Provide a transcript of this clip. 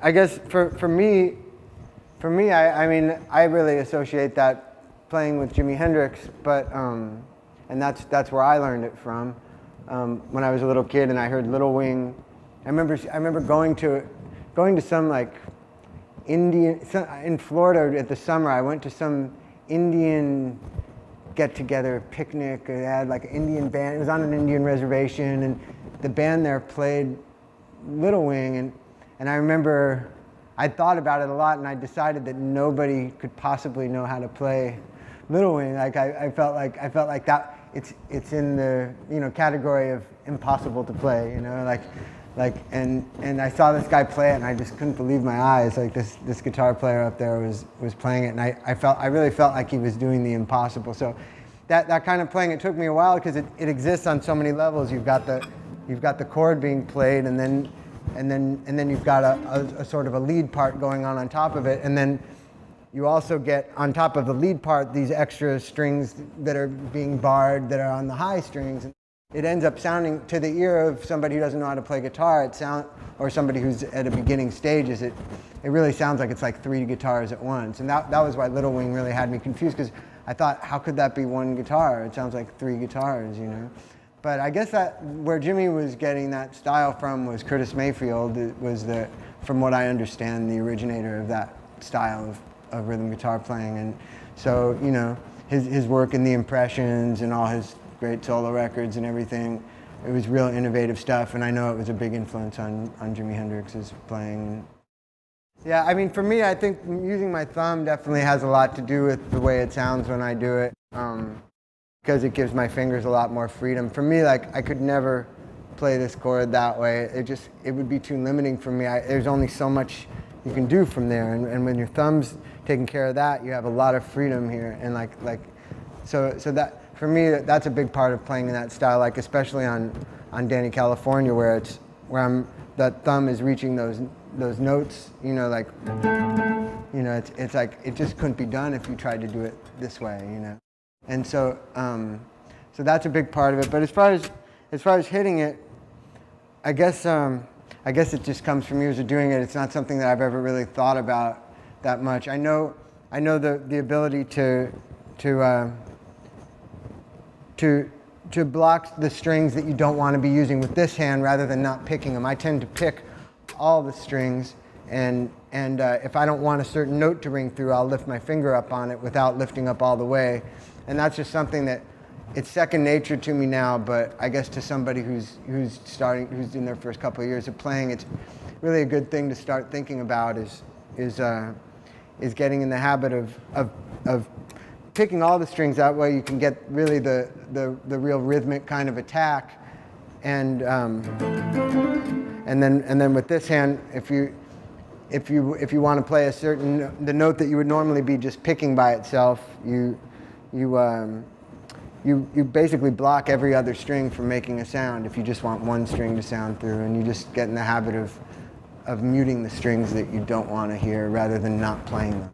I guess for me, I mean, I really associate that playing with Jimi Hendrix, but and that's where I learned it from. When I was a little kid and I heard Little Wing, I remember going to some like in Florida at the summer. I went to some Indian get-together picnic. They had like an Indian band. It was on an Indian reservation, and the band there played Little Wing, and I remember I thought about it a lot, and I decided that nobody could possibly know how to play Little Wing. Like I felt like that it's in the category of impossible to play. And I saw this guy play it, and I just couldn't believe my eyes. Like this guitar player up there was playing it, and I really felt like he was doing the impossible. So that kind of playing, it took me a while because it exists on so many levels. You've got the chord being played, and then you've got a sort of a lead part going on top of it, and then you also get on top of the lead part these extra strings that are being barred that are on the high strings. It ends up sounding, to the ear of somebody who doesn't know how to play guitar, or somebody who's at a beginning stages, it really sounds like it's like 3 guitars at once. And that was why Little Wing really had me confused, because I thought, how could that be one guitar? It sounds like 3 guitars, But I guess that where Jimmy was getting that style from was Curtis Mayfield. It was from what I understand, the originator of that style of rhythm guitar playing. And so, his work in the Impressions and all his great solo records and everything, it was real innovative stuff, and I know it was a big influence on Jimi Hendrix's playing. Yeah, I mean, for me, I think using my thumb definitely has a lot to do with the way it sounds when I do it, because it gives my fingers a lot more freedom. For me, like, I could never play this chord that way. It would be too limiting for me. There's only so much you can do from there, and when your thumb's taking care of that, you have a lot of freedom here, and so that. For me, that's a big part of playing in that style, like especially on Danny California, where that thumb is reaching those notes, it's like it just couldn't be done if you tried to do it this way, And so that's a big part of it. But as far as hitting it, I guess it just comes from years of doing it. It's not something that I've ever really thought about that much. I know the ability to block the strings that you don't want to be using with this hand rather than not picking them. I tend to pick all the strings, and if I don't want a certain note to ring through, I'll lift my finger up on it without lifting up all the way. And that's just something that it's second nature to me now, but I guess to somebody who's in their first couple of years of playing, it's really a good thing to start thinking about is getting in the habit of picking all the strings. That way you can get really the real rhythmic kind of attack, and then with this hand, if you want to play the note that you would normally be just picking by itself, you basically block every other string from making a sound if you just want one string to sound through, and you just get in the habit of muting the strings that you don't want to hear rather than not playing them.